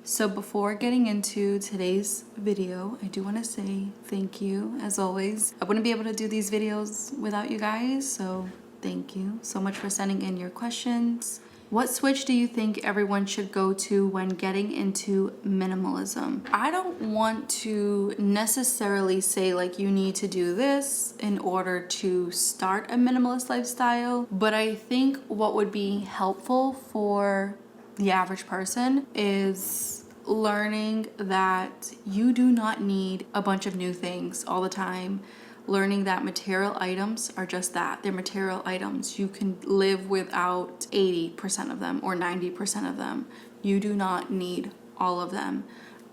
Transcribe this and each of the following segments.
So before getting into today's video, I do want to say thank you as always. I wouldn't be able to do these videos without you guys, so thank you so much for sending in your questions. What switch do you think everyone should go to when getting into minimalism? I don't want to necessarily say like you need to do this in order to start a minimalist lifestyle, but I think what would be helpful for the average person is learning that you do not need a bunch of new things all the time. Learning that material items are just that. They're material items. You can live without 80% of them or 90% of them. You do not need all of them.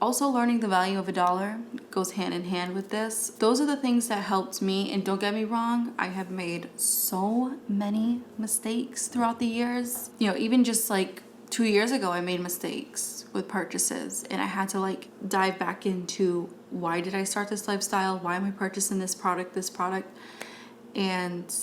Also, learning the value of $1 goes hand in hand with this. Those are the things that helped me, and don't get me wrong, I have made so many mistakes throughout the years. You know, even just like 2 years ago, I made mistakes with purchases, and I had to like dive back into why did I start this lifestyle? Why am I purchasing this product? And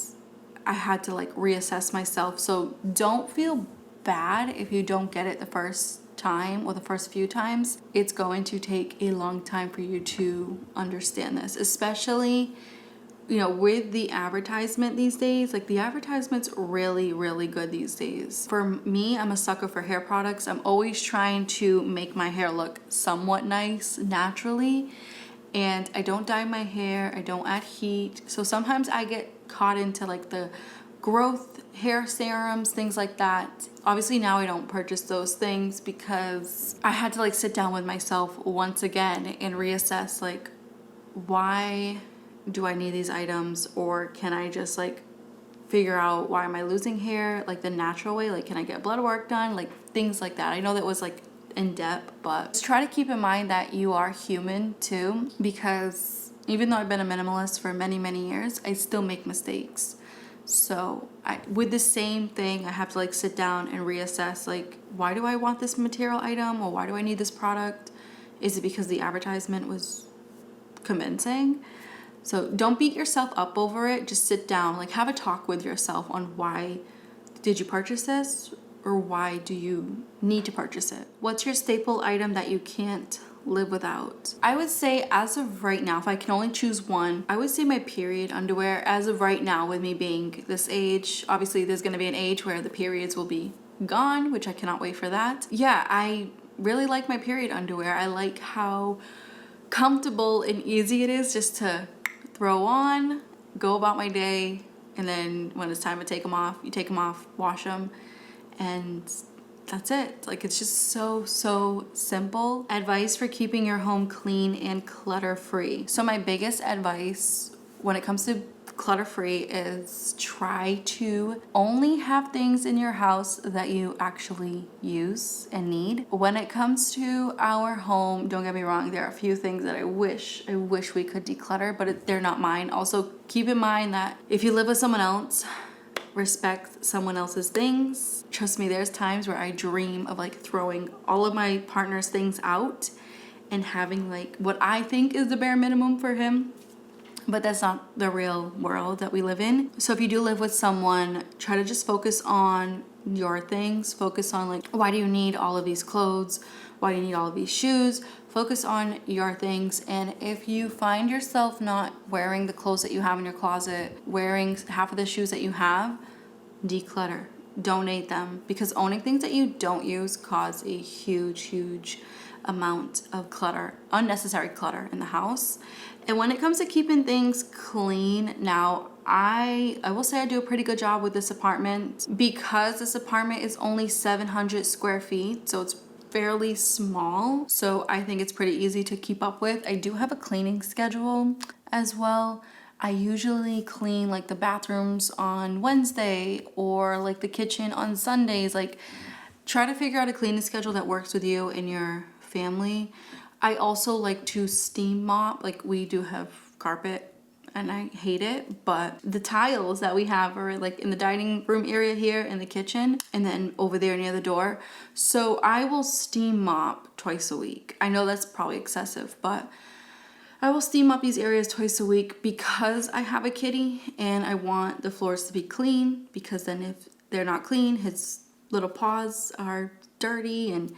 I had to like reassess myself. So don't feel bad if you don't get it the first time or the first few times. It's going to take a long time for you to understand this, especially with the advertisement these days. Like the advertisement's really, really good these days. For me, I'm a sucker for hair products. I'm always trying to make my hair look somewhat nice naturally. And I don't dye my hair. I don't add heat. So sometimes I get caught into like the growth hair serums, things like that. Obviously now I don't purchase those things because I had to like sit down with myself once again and reassess like, why do I need these items, or can I just like figure out why am I losing hair like the natural way? Like, can I get blood work done? Like things like that. I know that was like in depth, but just try to keep in mind that you are human too, because even though I've been a minimalist for many, many years, I still make mistakes. So with the same thing, I have to like sit down and reassess like, why do I want this material item, or why do I need this product? Is it because the advertisement was convincing? So don't beat yourself up over it. Just sit down, like have a talk with yourself on why did you purchase this, or why do you need to purchase it? What's your staple item that you can't live without? I would say as of right now, if I can only choose one, I would say my period underwear. As of right now, with me being this age, obviously there's going to be an age where the periods will be gone, which I cannot wait for that. Yeah, I really like my period underwear. I like how comfortable and easy it is just to throw on, go about my day, and then when it's time to take them off, you take them off, wash them, and that's it. Like, it's just so simple. Advice for keeping your home clean and clutter-free. So my biggest advice when it comes to clutter-free is try to only have things in your house that you actually use and need. When it comes to our home, don't get me wrong, there are a few things that I wish we could declutter, but they're not mine. Also, keep in mind that if you live with someone else, respect someone else's things. Trust me, there's times where I dream of like throwing all of my partner's things out and having like what I think is the bare minimum for him. But that's not the real world that we live in. So if you do live with someone, try to just focus on your things. Focus on like, why do you need all of these clothes? Why do you need all of these shoes? Focus on your things. And if you find yourself not wearing the clothes that you have in your closet, wearing half of the shoes that you have, declutter. Donate them, because owning things that you don't use cause a huge amount of clutter, unnecessary clutter in the house. And when it comes to keeping things clean, now I will say I do a pretty good job with this apartment, because this apartment is only 700 square feet, so it's fairly small. So I think it's pretty easy to keep up with. I do have a cleaning schedule as well. I usually clean like the bathrooms on Wednesday, or like the kitchen on Sundays. Like, try to figure out a cleaning schedule that works with you and your family. I also like to steam mop. Like, we do have carpet and I hate it, but the tiles that we have are like in the dining room area here, in the kitchen, and then over there near the door. So I will steam mop twice a week. I know that's probably excessive, but I will steam up these areas twice a week because I have a kitty and I want the floors to be clean, because then if they're not clean, his little paws are dirty and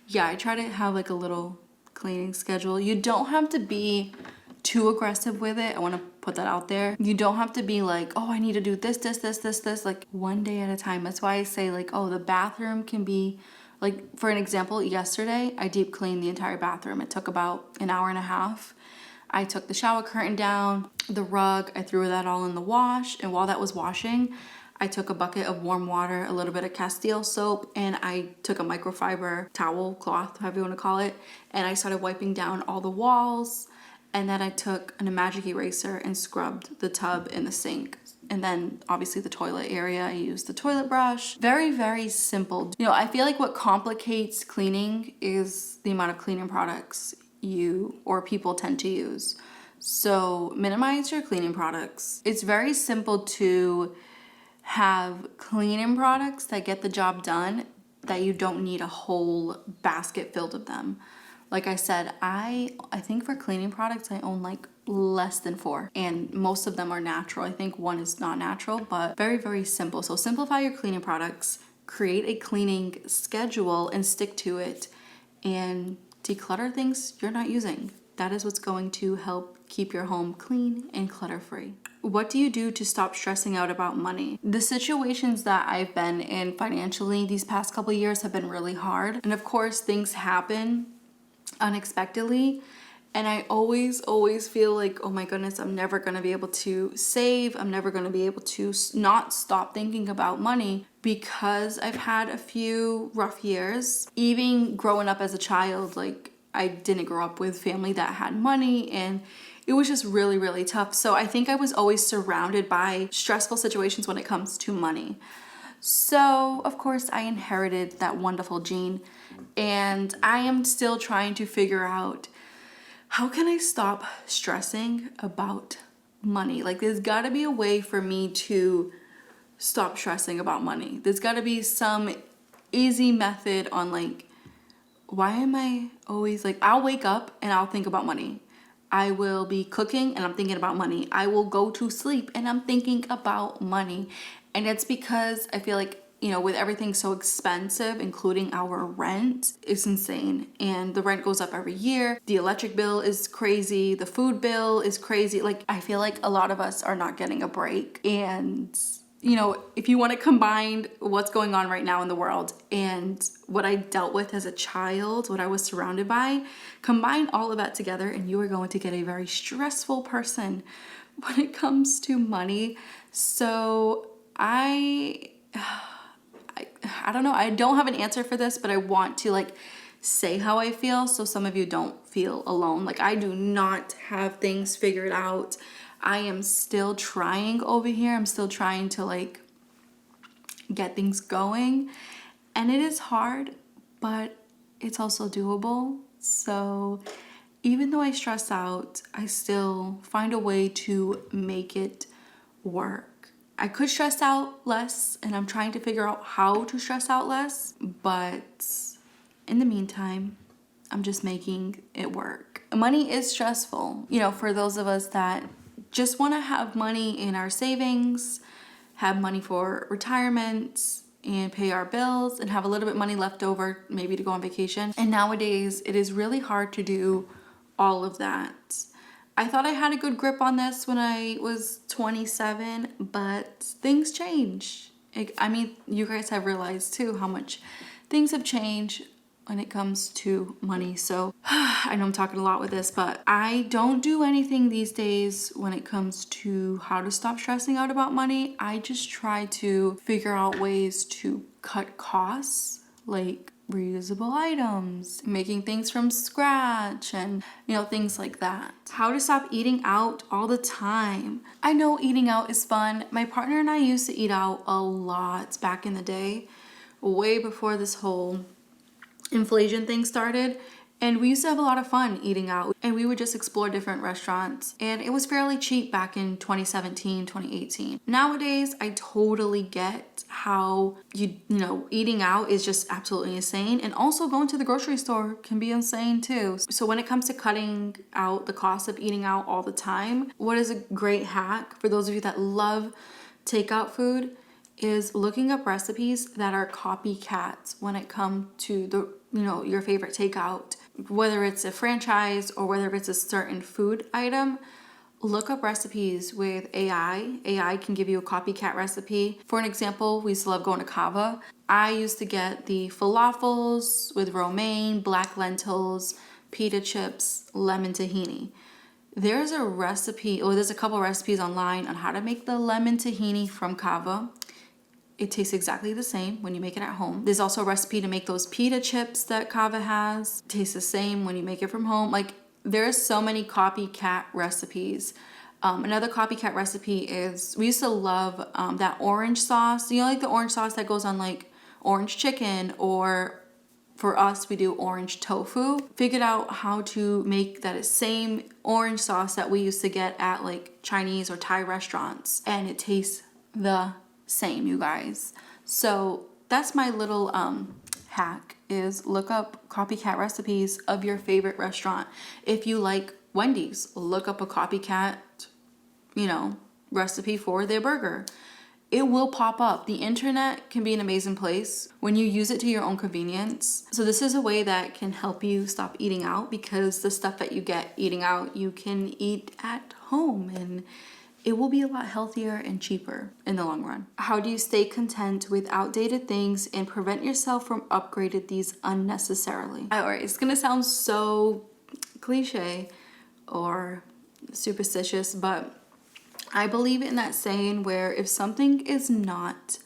yeah, I try to have like a little cleaning schedule. You don't have to be too aggressive with it. I want to put that out there. You don't have to be like, oh, I need to do this, like one day at a time. That's why I say like, oh, the bathroom can be like, for an example, yesterday I deep cleaned the entire bathroom. It took about an hour and a half. I took the shower curtain down, the rug, I threw that all in the wash. And while that was washing, I took a bucket of warm water, a little bit of Castile soap, and I took a microfiber towel, cloth, however you want to call it, and I started wiping down all the walls. And then I took a magic eraser and scrubbed the tub and the sink. And then obviously the toilet area, I used the toilet brush. Very, very simple. You know, I feel like what complicates cleaning is the amount of cleaning products you or people tend to use. So minimize your cleaning products. It's very simple to have cleaning products that get the job done, that you don't need a whole basket filled of them. Like I said, I think for cleaning products, I own like less than 4, and most of them are natural. I think one is not natural, but very, very simple. So simplify your cleaning products, create a cleaning schedule and stick to it, and declutter things you're not using. That is what's going to help keep your home clean and clutter-free. What do you do to stop stressing out about money? The situations that I've been in financially these past couple of years have been really hard. And of course, things happen unexpectedly. And I always feel like, oh my goodness, I'm never going to be able to save. I'm never going to be able to not stop thinking about money, because I've had a few rough years. Even growing up as a child, like I didn't grow up with family that had money, and it was just really, really tough. So I think I was always surrounded by stressful situations when it comes to money. So of course I inherited that wonderful gene, and I am still trying to figure out, how can I stop stressing about money? Like there's gotta be a way for me to stop stressing about money. There's gotta be some easy method on like, why am I always like, I'll wake up and I'll think about money. I will be cooking and I'm thinking about money. I will go to sleep and I'm thinking about money. And it's because I feel like, you know, with everything so expensive, including our rent, it's insane. And the rent goes up every year. The electric bill is crazy. The food bill is crazy. Like, I feel like a lot of us are not getting a break. And, you know, if you want to combine what's going on right now in the world and what I dealt with as a child, what I was surrounded by, combine all of that together and you are going to get a very stressful person when it comes to money. So I don't know. I don't have an answer for this, but I want to like say how I feel so some of you don't feel alone. Like I do not have things figured out. I am still trying over here. I'm still trying to like get things going, and it is hard, but it's also doable. So even though I stress out, I still find a way to make it work. I could stress out less, and I'm trying to figure out how to stress out less, but in the meantime, I'm just making it work. Money is stressful. You know, for those of us that just want to have money in our savings, have money for retirement, and pay our bills, and have a little bit of money left over maybe to go on vacation. And nowadays, it is really hard to do all of that. I thought I had a good grip on this when I was 27, but things change. I mean, you guys have realized too how much things have changed when it comes to money. So I know I'm talking a lot with this, but I don't do anything these days when it comes to how to stop stressing out about money. I just try to figure out ways to cut costs, like reusable items, making things from scratch, and you know, things like that. How to stop eating out all the time. I know eating out is fun. My partner and I used to eat out a lot back in the day, way before this whole inflation thing started. And we used to have a lot of fun eating out, and we would just explore different restaurants, and it was fairly cheap back in 2017, 2018. Nowadays, I totally get how you know, eating out is just absolutely insane, and also going to the grocery store can be insane too. So when it comes to cutting out the cost of eating out all the time, what is a great hack for those of you that love takeout food is looking up recipes that are copycats when it comes to the your favorite takeout, whether it's a franchise or whether it's a certain food item, look up recipes with AI. AI can give you a copycat recipe. For an example, we used to love going to Kava. I used to get the falafels with romaine, black lentils, pita chips, lemon tahini. There's a recipe, or there's a couple recipes online on how to make the lemon tahini from Kava. It tastes exactly the same when you make it at home. There's also a recipe to make those pita chips that Kava has. It tastes the same when you make it from home. Like, there's so many copycat recipes. Another copycat recipe is, we used to love that orange sauce. Like the orange sauce that goes on like orange chicken, or for us, we do orange tofu. Figured out how to make that same orange sauce that we used to get at like Chinese or Thai restaurants. And it tastes the same, you guys. So that's my little hack, is look up copycat recipes of your favorite restaurant. If you like Wendy's, look up a copycat, recipe for their burger. It will pop up. The internet can be an amazing place when you use it to your own convenience. So this is a way that can help you stop eating out, because the stuff that you get eating out, you can eat at home, and it will be a lot healthier and cheaper in the long run. How do you stay content with outdated things and prevent yourself from upgrading these unnecessarily? All right, it's gonna sound so cliche or superstitious, but I believe in that saying where if something is not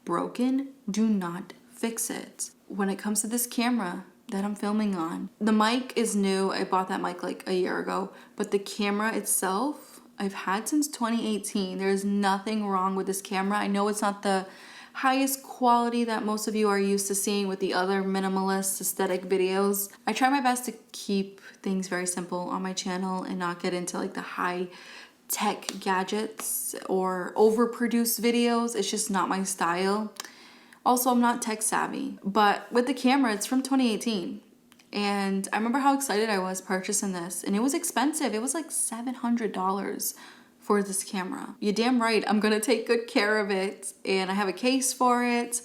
broken, do not fix it. When it comes to this camera that I'm filming on, the mic is new. I bought that mic like a year ago, but the camera itself, I've had since 2018. There's nothing wrong with this camera. I know it's not the highest quality that most of you are used to seeing with the other minimalist aesthetic videos. I try my best to keep things very simple on my channel and not get into like the high tech gadgets or overproduced videos. It's just not my style. Also, I'm not tech savvy, but with the camera, it's from 2018. And I remember how excited I was purchasing this, and it was expensive. It was like $700 for this camera. You're damn right, I'm gonna take good care of it, and I have a case for it.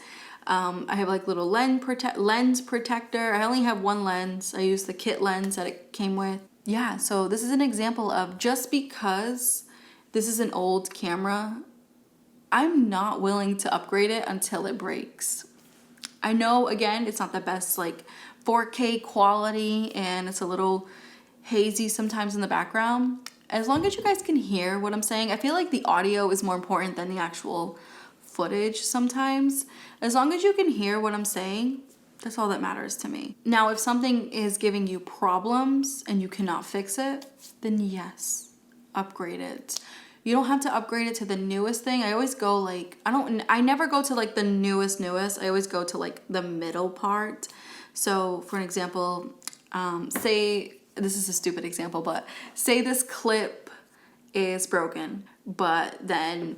I have like little lens protector. I only have one lens. I use the kit lens that it came with. Yeah, so this is an example of, just because this is an old camera, I'm not willing to upgrade it until it breaks. I know, again, it's not the best like 4K quality, and it's a little hazy sometimes in the background. As long as you guys can hear what I'm saying, I feel like the audio is more important than the actual footage sometimes. As long as you can hear what I'm saying, that's all that matters to me. Now, if something is giving you problems and you cannot fix it, then yes, upgrade it. You don't have to upgrade it to the newest thing. I always go like, I never go to like the newest. I always go to like the middle part. So for an example, say, this is a stupid example, but say this clip is broken, but then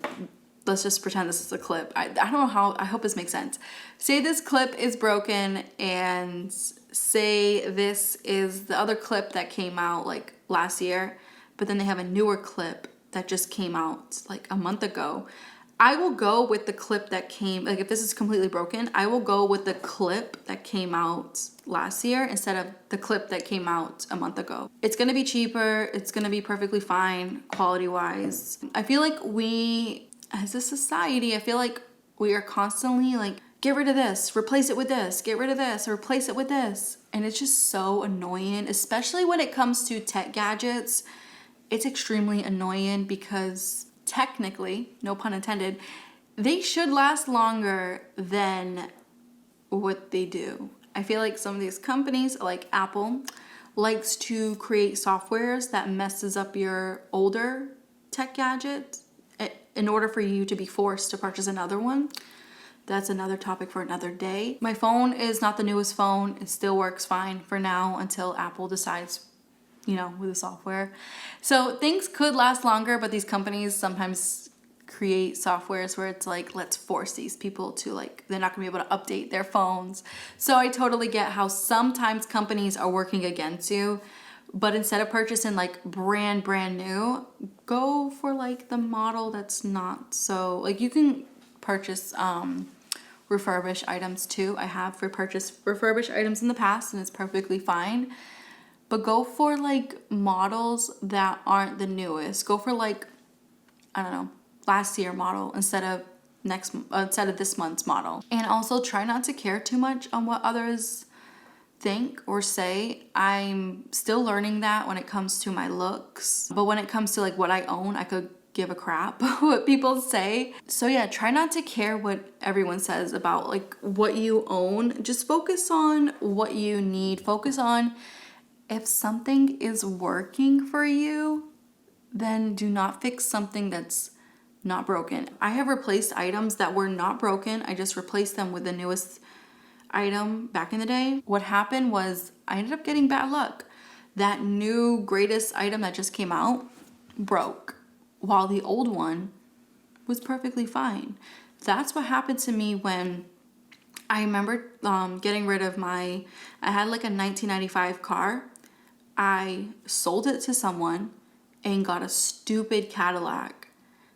let's just pretend this is a clip. I don't know how, I hope this makes sense. Say this clip is broken, and say this is the other clip that came out like last year, but then they have a newer clip that just came out like a month ago. I will go with the clip that came, like if this is completely broken, I will go with the clip that came out last year instead of the clip that came out a month ago. It's gonna be cheaper, it's gonna be perfectly fine quality-wise. I feel like we, as a society, I feel like we are constantly like, get rid of this, replace it with this, get rid of this, replace it with this. And it's just so annoying, especially when it comes to tech gadgets. It's extremely annoying because technically, no pun intended, they should last longer than what they do. I feel like some of these companies, like Apple, likes to create softwares that messes up your older tech gadget in order for you to be forced to purchase another one. That's another topic for another day. My phone is not the newest phone. It still works fine for now until Apple decides, with the software. So things could last longer, but these companies sometimes create softwares where it's like, let's force these people to like, they're not gonna be able to update their phones. So I totally get how sometimes companies are working against you, but instead of purchasing like brand new, go for like the model that's not so, like you can purchase, what refurbished items too. I have repurchased refurbished items in the past and it's perfectly fine. But go for like models that aren't the newest. Go for like, I don't know, last year model instead of this month's model. And also try not to care too much on what others think or say. I'm still learning that when it comes to my looks. But when it comes to like what I own, I could give a crap what people say. So yeah, try not to care what everyone says about like what you own. Just focus on what you need. Focus on if something is working for you, then do not fix something that's not broken. I have replaced items that were not broken. I just replaced them with the newest item back in the day. What happened was I ended up getting bad luck. That new greatest item that just came out broke, while the old one was perfectly fine. That's what happened to me when I remember getting rid of I had like a 1995 car. I sold it to someone and got a stupid Cadillac,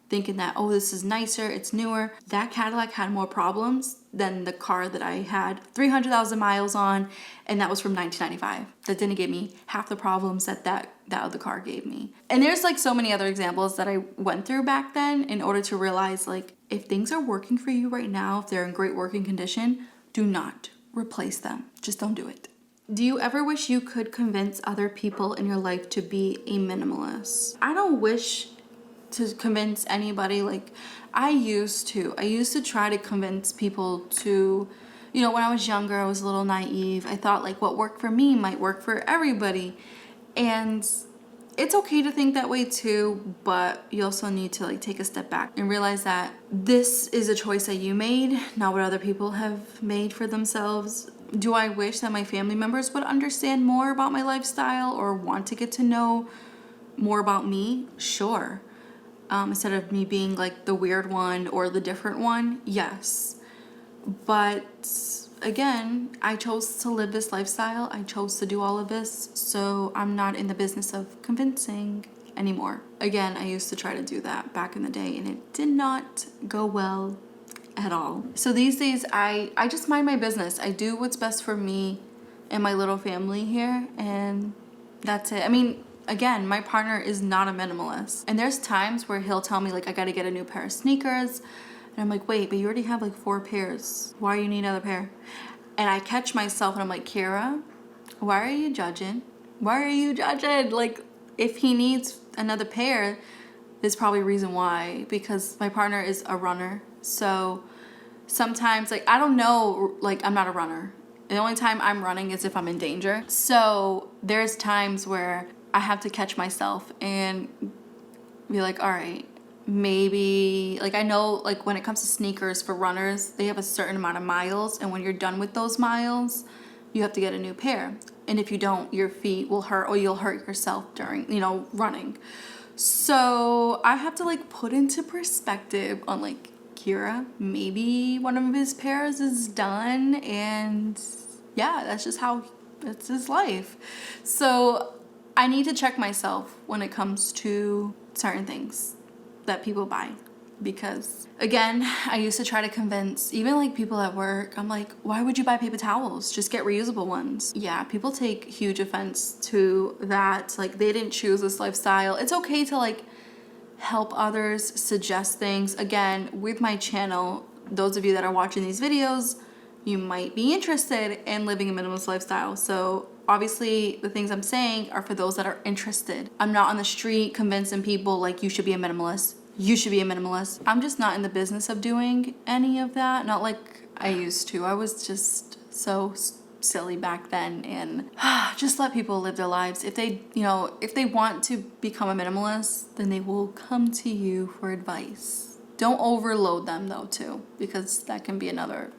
thinking that, oh, this is nicer, it's newer. That Cadillac had more problems than the car that I had 300,000 miles on, and that was from 1995. That didn't give me half the problems that other car gave me. And there's like so many other examples that I went through back then in order to realize, like, if things are working for you right now, if they're in great working condition, do not replace them. Just don't do it. Do you ever wish you could convince other people in your life to be a minimalist? I don't wish to convince anybody. Like, I used to try to convince people to, you know, when I was younger, I was a little naive. I thought like what worked for me might work for everybody. And it's okay to think that way too, but you also need to like take a step back and realize that this is a choice that you made, not what other people have made for themselves. Do I wish that my family members would understand more about my lifestyle or want to get to know more about me? Sure. Instead of me being like the weird one or the different one, yes. But again, I chose to live this lifestyle. I chose to do all of this, so I'm not in the business of convincing anymore. Again, I used to try to do that back in the day, and it did not go well at all. So these days, I just mind my business. I do what's best for me and my little family here, and that's it. I mean, again, my partner is not a minimalist. And there's times where he'll tell me, like, I gotta get a new pair of sneakers. And I'm like, wait, but you already have like 4 pairs. Why do you need another pair? And I catch myself and I'm like, Kira, why are you judging? Why are you judging? Like, if he needs another pair, there's probably a reason why. Because my partner is a runner. So sometimes, like, I don't know, like, I'm not a runner. The only time I'm running is if I'm in danger. So there's times where I have to catch myself and be like, all right, maybe, like, I know, like, when it comes to sneakers for runners, they have a certain amount of miles, and when you're done with those miles, you have to get a new pair. And if you don't, your feet will hurt, or you'll hurt yourself during, you know, running. So I have to, like, put into perspective on, like, Kira, maybe one of his pairs is done, and yeah, that's his life. So I need to check myself when it comes to certain things that people buy, because again, I used to try to convince even like people at work. I'm like, why would you buy paper towels? Just get reusable ones. Yeah, people take huge offense to that. Like, they didn't choose this lifestyle. It's okay to like help others, suggest things. Again, with my channel, those of you that are watching these videos, you might be interested in living a minimalist lifestyle. So obviously the things I'm saying are for those that are interested. I'm not on the street convincing people like, you should be a minimalist. You should be a minimalist. I'm just not in the business of doing any of that. Not like I used to. I was just so silly back then, and just let people live their lives. If they, you know, if they want to become a minimalist, then they will come to you for advice. Don't overload them though too, because that can be another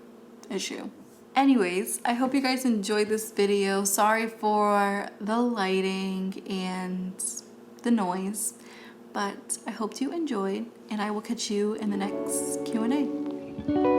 issue. Anyways, I hope you guys enjoyed this video. Sorry for the lighting and the noise, but I hope you enjoyed, and I will catch you in the next Q&A.